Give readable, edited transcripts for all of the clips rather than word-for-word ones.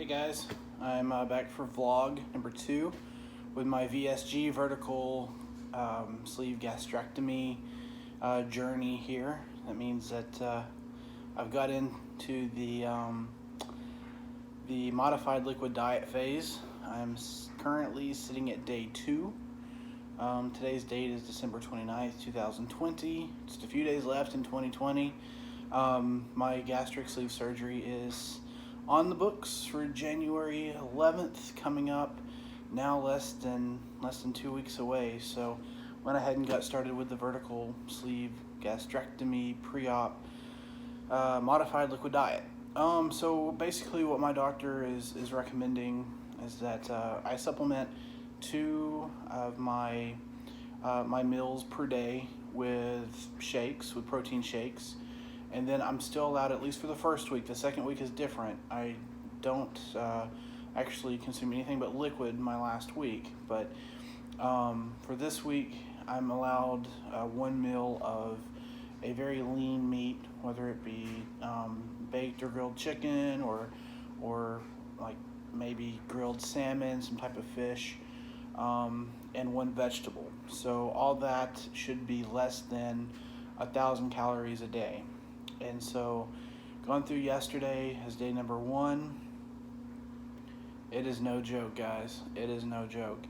Hey guys, I'm back for vlog number 2 with my VSG vertical sleeve gastrectomy journey here. That means that I've got into the modified liquid diet phase. I'm currently sitting at day 2. Today's date is December 29th, 2020. Just a few days left in 2020. My gastric sleeve surgery is on the books for January 11th coming up, now less than 2 weeks away. So went ahead and got started with the vertical sleeve gastrectomy pre-op modified liquid diet. So basically what my doctor is recommending is that I supplement 2 of my meals per day with protein shakes. And then I'm still allowed, at least for the first week. The second week is different. I don't actually consume anything but liquid my last week. But for this week, I'm allowed 1 meal of a very lean meat, whether it be baked or grilled chicken or like maybe grilled salmon, some type of fish, and 1 vegetable. So all that should be less than 1,000 calories a day. And so going through yesterday as day number 1, it is no joke, guys. It is no joke.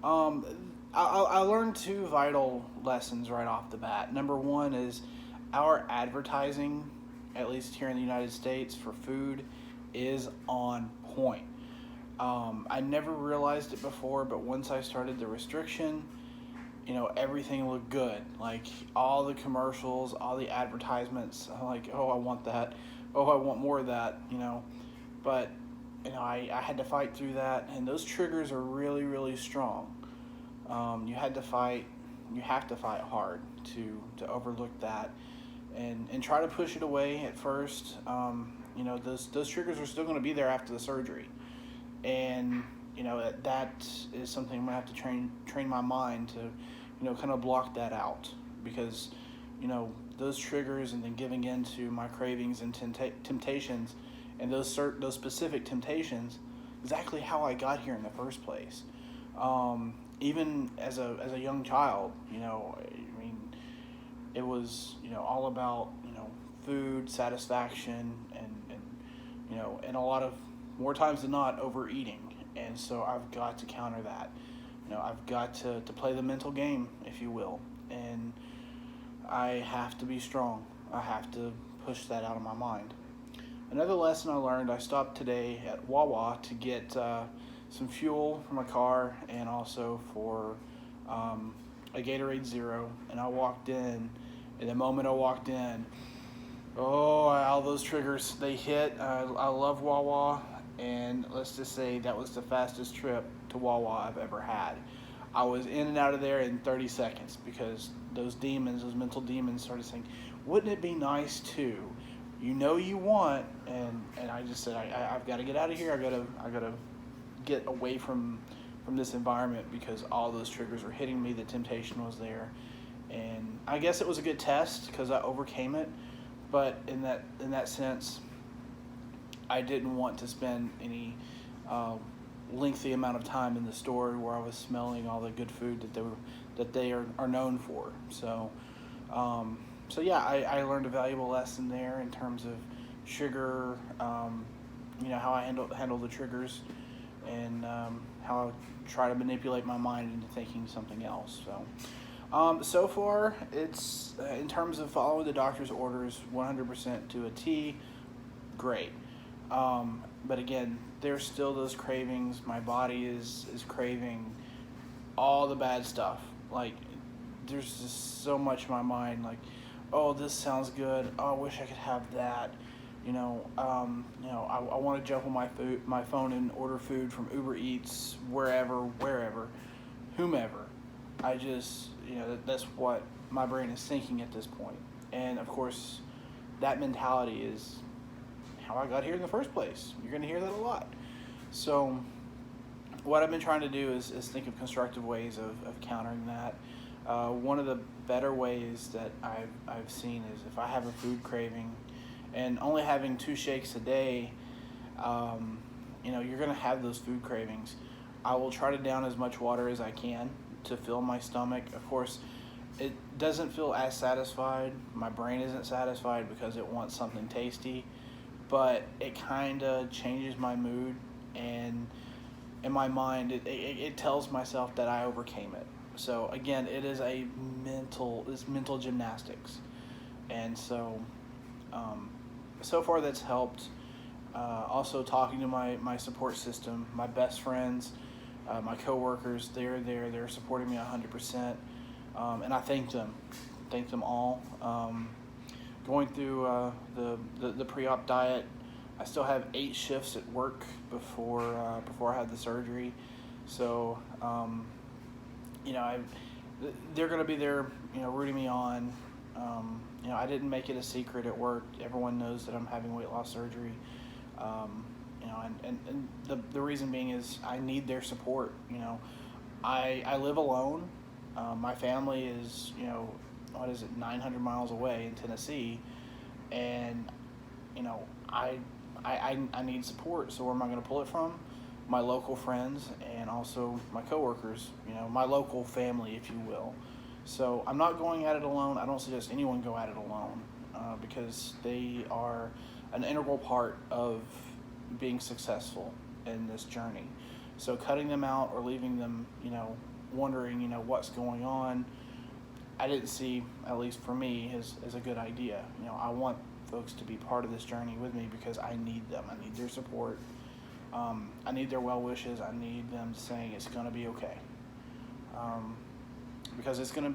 I learned 2 vital lessons right off the bat. Number 1 is our advertising, at least here in the United States, for food is on point. I never realized it before, but once I started the restriction, everything looked good. Like all the commercials, all the advertisements, I'm like, oh, I want that. Oh, I want more of that, But, I had to fight through that, and those triggers are really, really strong. You have to fight hard to overlook that and try to push it away at first. Those triggers are still going to be there after the surgery. And that is something I'm gonna have to train my mind to kind of block that out, because those triggers and then giving in to my cravings and temptations, and those specific temptations, exactly how I got here in the first place. Even as a young child, it was all about food satisfaction and a lot of, more times than not, overeating. And so I've got to counter that. I've got to play the mental game, if you will. And I have to be strong. I have to push that out of my mind. Another lesson I learned, I stopped today at Wawa to get some fuel for my car and also for a Gatorade Zero. And I walked in, and the moment I walked in, all those triggers, they hit. I love Wawa. And let's just say that was the fastest trip to Wawa I've ever had. I was in and out of there in 30 seconds because those mental demons started saying, wouldn't it be nice too? You want, and I just said, I've got to get out of here. I gotta get away from this environment because all those triggers were hitting me. The temptation was there. And I guess it was a good test because I overcame it. But in that sense, I didn't want to spend any lengthy amount of time in the store where I was smelling all the good food that they are known for. So yeah, I learned a valuable lesson there in terms of sugar, how I handle the triggers, and how I try to manipulate my mind into thinking something else. So far, it's in terms of following the doctor's orders 100% to a T, great. But again, there's still those cravings. My body is craving all the bad stuff. Like, there's just so much in my mind. Like, oh, this sounds good. Oh, I wish I could have that. I want to jump on my phone and order food from Uber Eats, wherever, whomever. I just, that's what my brain is thinking at this point. And of course, that mentality is how I got here in the first place. You're going to hear that a lot. So what I've been trying to do is think of constructive ways of countering that. One of the better ways that I've seen is if I have a food craving and only having 2 shakes a day, you're going to have those food cravings. I will try to down as much water as I can to fill my stomach. Of course, it doesn't feel as satisfied. My brain isn't satisfied because it wants something tasty, but it kind of changes my mood, and in my mind, it tells myself that I overcame it. So again, it's mental gymnastics, and so far that's helped. Also talking to my support system, my best friends, my coworkers, they're supporting me 100%, and I thank them all. Going through the pre-op diet, I still have 8 shifts at work before I had the surgery, so they're going to be there, rooting me on. I didn't make it a secret at work. Everyone knows that I'm having weight loss surgery. And the reason being is I need their support. I live alone. My family is, 900 miles away in Tennessee, and I need support. So where am I going to pull it from? My local friends and also my coworkers. My local family, if you will. So I'm not going at it alone. I don't suggest anyone go at it alone because they are an integral part of being successful in this journey. So cutting them out or leaving them, wondering, what's going on, I didn't see, at least for me, as a good idea. I want folks to be part of this journey with me because I need them. I need their support. I need their well wishes. I need them saying it's going to be okay. Because it's going to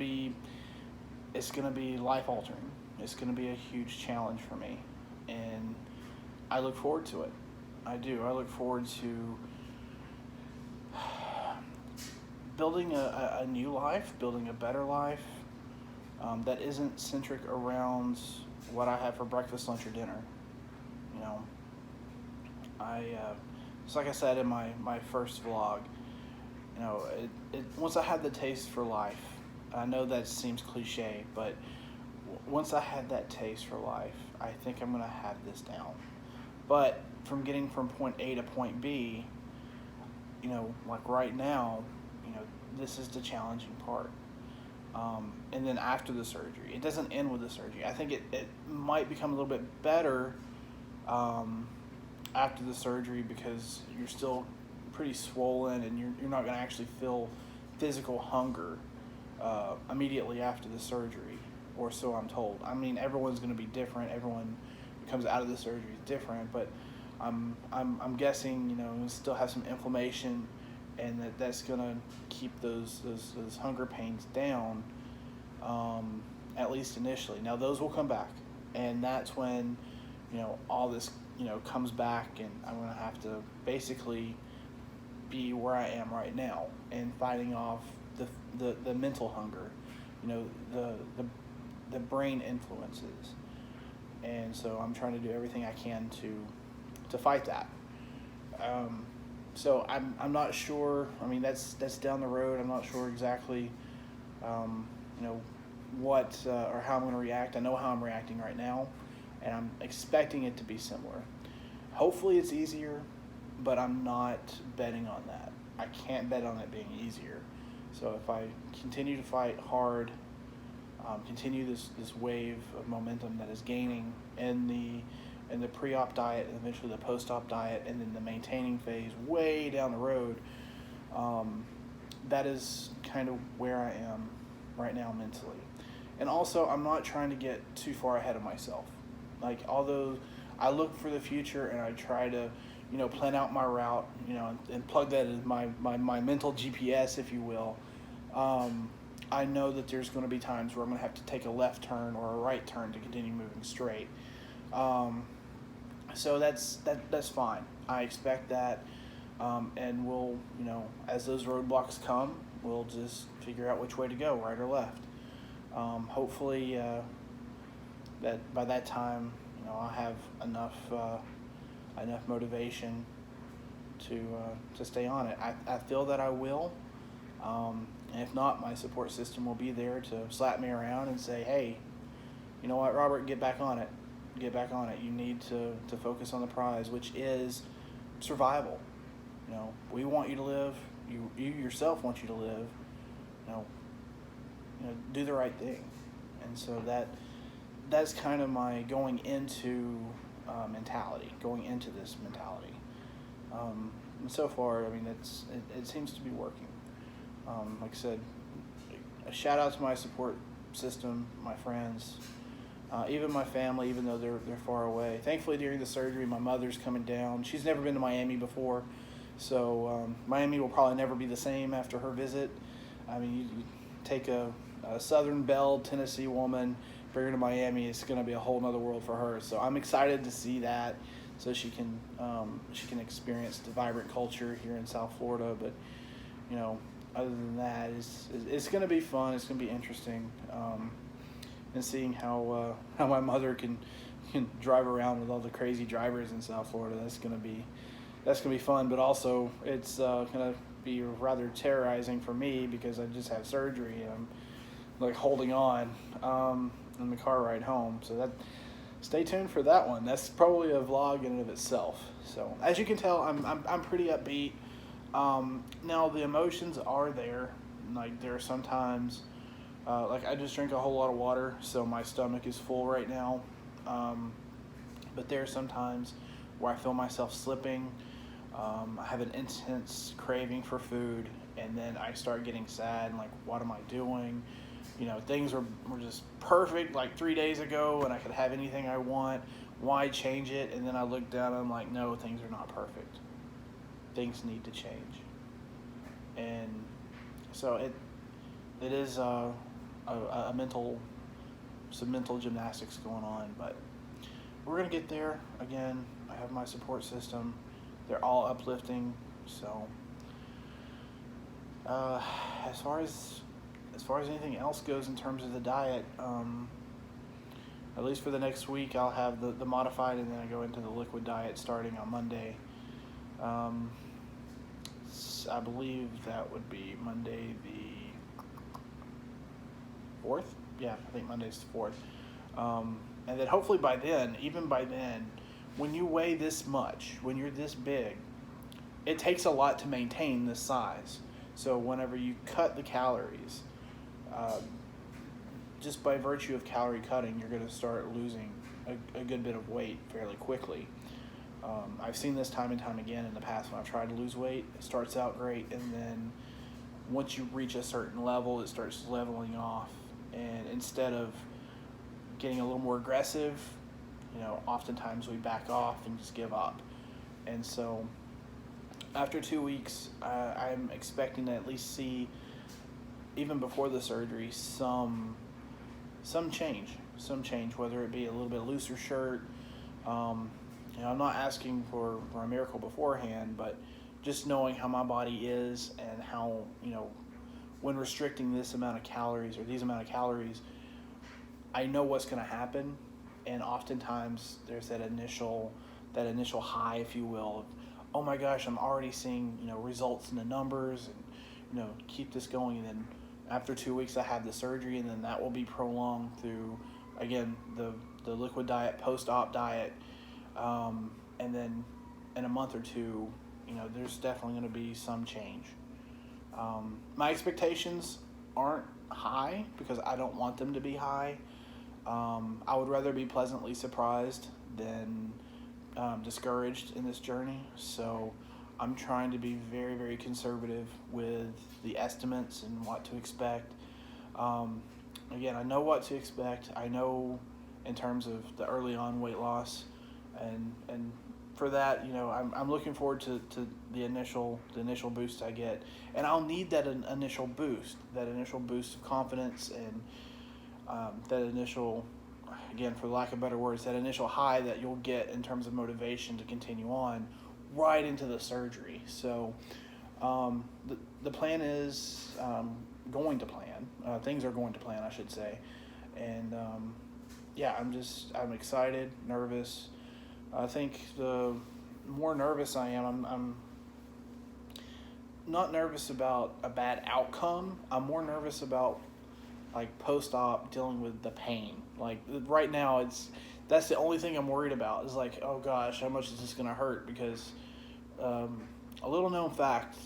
be life altering. It's going to be a huge challenge for me, and I look forward to it. I do. I look forward to building a new life, building a better life that isn't centric around what I have for breakfast, lunch, or dinner. Just like I said in my first vlog, once I had the taste for life, I know that seems cliche, but once I had that taste for life, I think I'm going to have this down. But from getting from point A to point B, like right now, this is the challenging part. And then after the surgery, it doesn't end with the surgery. I think it might become a little bit better after the surgery because you're still pretty swollen and you're not going to actually feel physical hunger immediately after the surgery, or so I'm told. I mean, everyone's going to be different. Everyone who comes out of the surgery is different, but I'm guessing you still have some inflammation, and that's going to keep those hunger pains down, at least initially. Now those will come back, and that's when all this comes back, and I'm going to have to basically be where I am right now and fighting off the mental hunger, the brain influences, and so I'm trying to do everything I can to fight that. So I'm not sure. I mean, that's down the road. I'm not sure exactly, what or how I'm going to react. I know how I'm reacting right now, and I'm expecting it to be similar. Hopefully, it's easier, but I'm not betting on that. I can't bet on it being easier. So if I continue to fight hard, continue this wave of momentum that is gaining in the pre-op diet and eventually the post-op diet and then the maintaining phase way down the road, that is kind of where I am right now mentally. And also, I'm not trying to get too far ahead of myself. Like, although I look for the future and I try to plan out my route, and plug that in my mental GPS, if you will. I know that there's going to be times where I'm going to have to take a left turn or a right turn to continue moving straight. So that's fine. I expect that, and we'll, as those roadblocks come, we'll just figure out which way to go, right or left. Hopefully, that by that time, I'll have enough motivation to stay on it. I feel that I will. And if not, my support system will be there to slap me around and say, hey, you know what, Robert, get back on it. Get back on it. You need to focus on the prize, which is survival. We want you to live. You yourself want you to live. You know, do the right thing. And so that's kind of my going into mentality, going into this mentality. And so far, I mean, it seems to be working. Like I said, a shout out to my support system, my friends, even my family, even though they're far away. Thankfully, during the surgery, my mother's coming down. She's never been to Miami before, so Miami will probably never be the same after her visit. I mean, you take a Southern Belle, Tennessee woman, bring her to Miami, it's going to be a whole nother world for her. So I'm excited to see that, so she can experience the vibrant culture here in South Florida. But other than that, it's going to be fun. It's going to be interesting, and seeing how my mother can drive around with all the crazy drivers in South Florida. That's going to be fun. But also, it's going to be rather terrorizing for me because I just had surgery and I'm like holding on in the car ride home. So stay tuned for that one. That's probably a vlog in and of itself. So as you can tell, I'm pretty upbeat. Now the emotions are there. Like there are sometimes, like I just drink a whole lot of water, so my stomach is full right now. But there are some times where I feel myself slipping. I have an intense craving for food, and then I start getting sad and like, what am I doing? Things were just perfect like 3 days ago, and I could have anything I want. Why change it? And then I look down and I'm like, no, things are not perfect. Things need to change. And so it is some mental gymnastics going on, but we're gonna get there. Again, I have my support system. They're all uplifting. So as far as anything else goes in terms of the diet, at least for the next week, I'll have the modified, and then I go into the liquid diet starting on Monday. I believe that would be Monday the 4th. Yeah, I think Monday's the 4th. And then hopefully even by then, when you weigh this much, when you're this big, it takes a lot to maintain this size. So whenever you cut the calories, just by virtue of calorie cutting, you're going to start losing a good bit of weight fairly quickly. I've seen this time and time again in the past when I've tried to lose weight. It starts out great, and then once you reach a certain level, it starts leveling off. And instead of getting a little more aggressive, oftentimes we back off and just give up. And so after 2 weeks, I'm expecting to at least see, even before the surgery, some change, whether it be a little bit looser shirt. I'm not asking for a miracle beforehand, but just knowing how my body is and how, when restricting this amount of calories or these amount of calories, I know what's going to happen. And oftentimes there's that initial high, if you will, of, oh my gosh, I'm already seeing, results in the numbers, and, keep this going. And then after 2 weeks, I have the surgery, and then that will be prolonged through, again, the liquid diet, post-op diet. And then in a month or two, there's definitely going to be some change. My expectations aren't high because I don't want them to be high. I would rather be pleasantly surprised than discouraged in this journey. So I'm trying to be very, very conservative with the estimates and what to expect. Again, I know what to expect. I know in terms of the early on weight loss. And for that, I'm looking forward to the initial boost I get, and I'll need that initial boost of confidence, and that initial, again, for lack of better words, that initial high that you'll get in terms of motivation to continue on right into the surgery. So the plan is going to plan. Things are going to plan, I should say, and I'm excited, nervous. I think the more nervous I am, I'm not nervous about a bad outcome. I'm more nervous about like post-op dealing with the pain. Like right now, that's the only thing I'm worried about is like, oh gosh, how much is this going to hurt? Because a little known fact,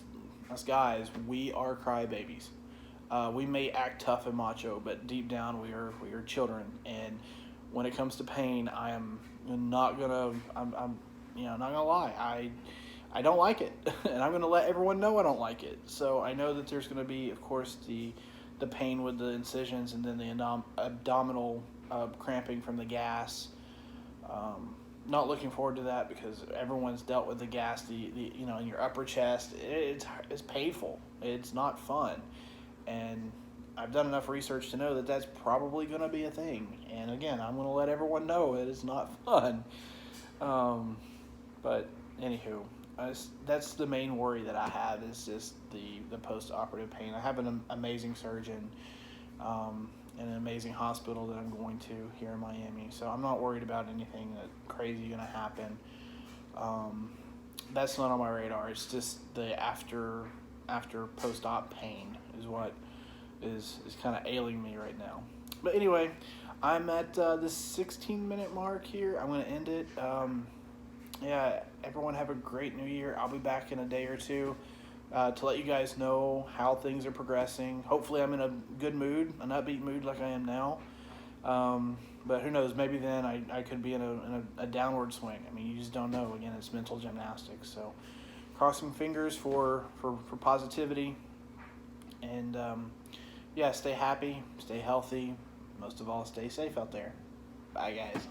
us guys, we are crybabies. We may act tough and macho, but deep down we are children. And when it comes to pain, I'm not gonna lie. I don't like it, and I'm gonna let everyone know I don't like it. So I know that there's gonna be, of course, the pain with the incisions, and then the abdominal cramping from the gas. Not looking forward to that because everyone's dealt with the gas, the in your upper chest. It's painful. It's not fun, and I've done enough research to know that that's probably going to be a thing. And again, I'm going to let everyone know it is not fun. But anywho, that's the main worry that I have is just the post-operative pain. I have an amazing surgeon. In an amazing hospital that I'm going to here in Miami. So I'm not worried about anything that crazy going to happen. That's not on my radar. It's just the after post-op pain is what is kind of ailing me right now. But anyway, I'm at the 16-minute mark here. I'm going to end it. Everyone have a great new year. I'll be back in a day or two. To let you guys know how things are progressing. Hopefully I'm in a good mood, an upbeat mood like I am now. But who knows, maybe then I could be in a downward swing. I mean, you just don't know. Again, it's mental gymnastics. So crossing fingers for positivity. And stay happy, stay healthy. Most of all, stay safe out there. Bye, guys.